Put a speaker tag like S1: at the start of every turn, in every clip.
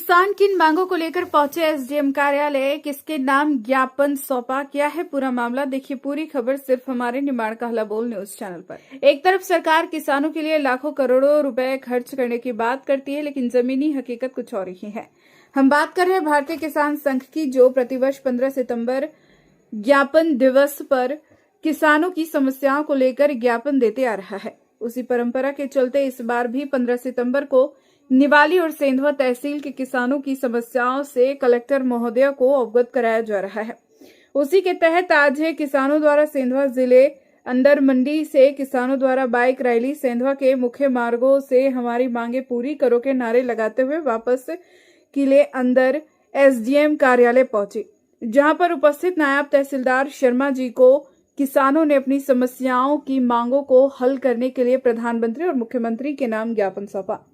S1: किसान किन मांगों को लेकर पहुंचे एसडीएम कार्यालय, किसके नाम ज्ञापन सौंपा, क्या है पूरा मामला, देखिए पूरी खबर सिर्फ हमारे निमाड़ का हल्ला बोल न्यूज चैनल पर। एक तरफ सरकार किसानों के लिए लाखों करोड़ों रुपए खर्च करने की बात करती है, लेकिन जमीनी हकीकत कुछ और ही है। हम बात कर रहे हैं भारतीय किसान संघ की, जो प्रतिवर्ष 15 सितंबर ज्ञापन दिवस पर किसानों की समस्याओं को लेकर ज्ञापन देते आ रहा है। उसी परंपरा के चलते इस बार भी 15 सितंबर को निवाली और सेंधवा तहसील के किसानों की समस्याओं से कलेक्टर महोदय को अवगत कराया जा रहा है। उसी के तहत आज किसानों द्वारा सेंधवा जिले अंदर मंडी से किसानों द्वारा बाइक रैली सेंधवा के मुख्य मार्गों से हमारी मांगे पूरी करो के नारे लगाते हुए वापस किले अंदर एसडीएम कार्यालय पहुंची, जहां पर उपस्थित नायब तहसीलदार शर्मा जी को किसानों ने अपनी समस्याओं की मांगों को हल करने के लिए प्रधानमंत्री और मुख्यमंत्री के नाम ज्ञापन सौंपा।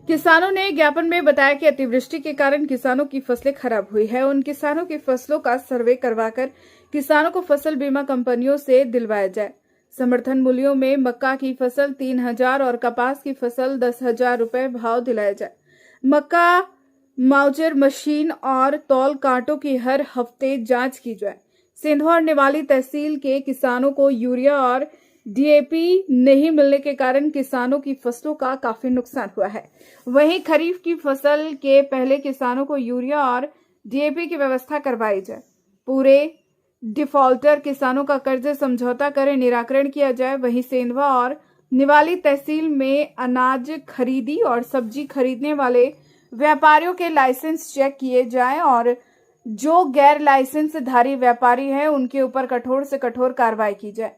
S1: किसानों ने ज्ञापन में बताया कि अतिवृष्टि के कारण किसानों की फसलें खराब हुई है। उन किसानों की फसलों का सर्वे करवाकर किसानों को फसल बीमा कंपनियों से दिलवाया जाए। समर्थन मूल्यों में मक्का की फसल 3,000 और कपास की फसल 10,000 रुपए भाव दिलाया जाए। मक्का माउचर मशीन और तौल कांटों की हर हफ्ते जांच की जाए। सेंधवा और निवाली तहसील के किसानों को यूरिया और डीएपी नहीं मिलने के कारण किसानों की फसलों का काफी नुकसान हुआ है। वहीं खरीफ की फसल के पहले किसानों को यूरिया और डीएपी की व्यवस्था करवाई जाए। पूरे डिफॉल्टर किसानों का कर्ज समझौता कर निराकरण किया जाए। वहीं सेंधवा और निवाली तहसील में अनाज खरीदी और सब्जी खरीदने वाले व्यापारियों के लाइसेंस चेक किए जाएं और जो गैर लाइसेंसधारी व्यापारी है उनके ऊपर कठोर से कठोर कार्रवाई की जाए।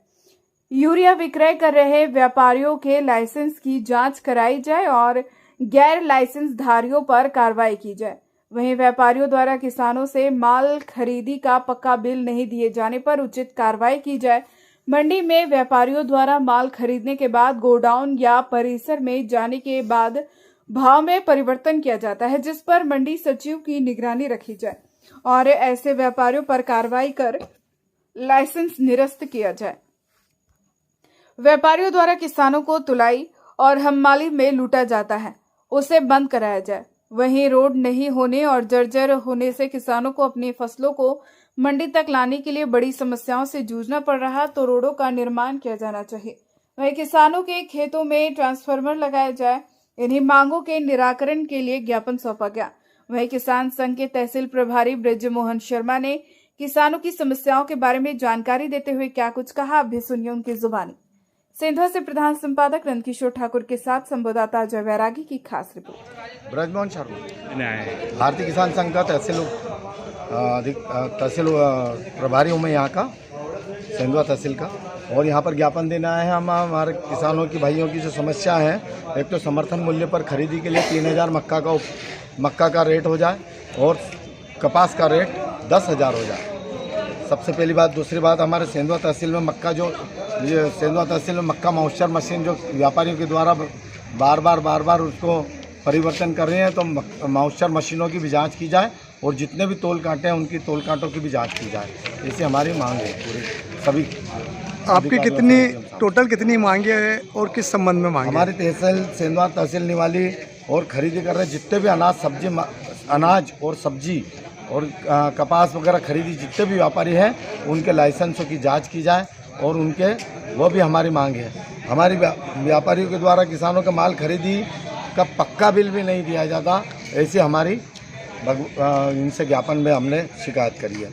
S1: यूरिया विक्रय कर रहे व्यापारियों के लाइसेंस की जांच कराई जाए और गैर लाइसेंसधारियों पर कार्रवाई की जाए। वहीं व्यापारियों द्वारा किसानों से माल खरीदी का पक्का बिल नहीं दिए जाने पर उचित कार्रवाई की जाए। मंडी में व्यापारियों द्वारा माल खरीदने के बाद गोडाउन या परिसर में जाने के बाद भाव में परिवर्तन किया जाता है, जिस पर मंडी सचिव की निगरानी रखी जाए और ऐसे व्यापारियों पर कार्रवाई कर लाइसेंस निरस्त किया जाए। व्यापारियों द्वारा किसानों को तुलाई और हम्माली में लूटा जाता है, उसे बंद कराया जाए। वहीं रोड नहीं होने और जर्जर होने से किसानों को अपनी फसलों को मंडी तक लाने के लिए बड़ी समस्याओं से जूझना पड़ रहा, तो रोडों का निर्माण किया जाना चाहिए। वहीं किसानों के खेतों में ट्रांसफार्मर लगाया जाए। इन्हीं मांगों के निराकरण के लिए ज्ञापन सौंपा गया। वहीं किसान संघ के तहसील प्रभारी ब्रजमोहन शर्मा ने किसानों की समस्याओं के बारे में जानकारी देते हुए क्या कुछ कहा, अब भी सुनिए उनकी जुबानी। सेंधवा से प्रधान संपादक नंदकिशोर ठाकुर के साथ संवाददाता अजय वैरागी की खास रिपोर्ट।
S2: ब्रजमोहन शर्मा, भारतीय किसान संघ का तहसील प्रभारी हूँ मैं यहाँ का, सेंधवा तहसील का, और यहाँ पर ज्ञापन देना है हम हमारे किसानों की भाइयों की जो समस्या है। एक तो समर्थन मूल्य पर खरीदी के लिए 3,000 मक्का का रेट हो जाए और कपास का रेट 10,000 हो जाए, सबसे पहली बात। दूसरी बात, हमारे सेंधवा तहसील में सेंधवा तहसील में मक्का मॉइस्चर मशीन जो व्यापारियों के द्वारा बार बार उसको परिवर्तन कर रहे हैं, तो मॉइस्चर मशीनों की भी जांच की जाए और जितने भी तौल कांटे हैं उनकी तौल कांटों की भी जांच की जाए। ऐसी हमारी मांग है पूरी सभी।
S3: आपकी टोटल कितनी मांगे हैं और किस संबंध में मांगे?
S2: हमारी तहसील सेंधवा तहसील निवाली और खरीदी कर रहे जितने भी अनाज और सब्जी और कपास वगैरह खरीदी जितने भी व्यापारी हैं उनके लाइसेंसों की जांच की जाए और वो भी हमारी मांग है। हमारी व्यापारियों के द्वारा किसानों का माल खरीदी का पक्का बिल भी नहीं दिया जाता, ऐसी हमारी इनसे ज्ञापन में हमने शिकायत करी है।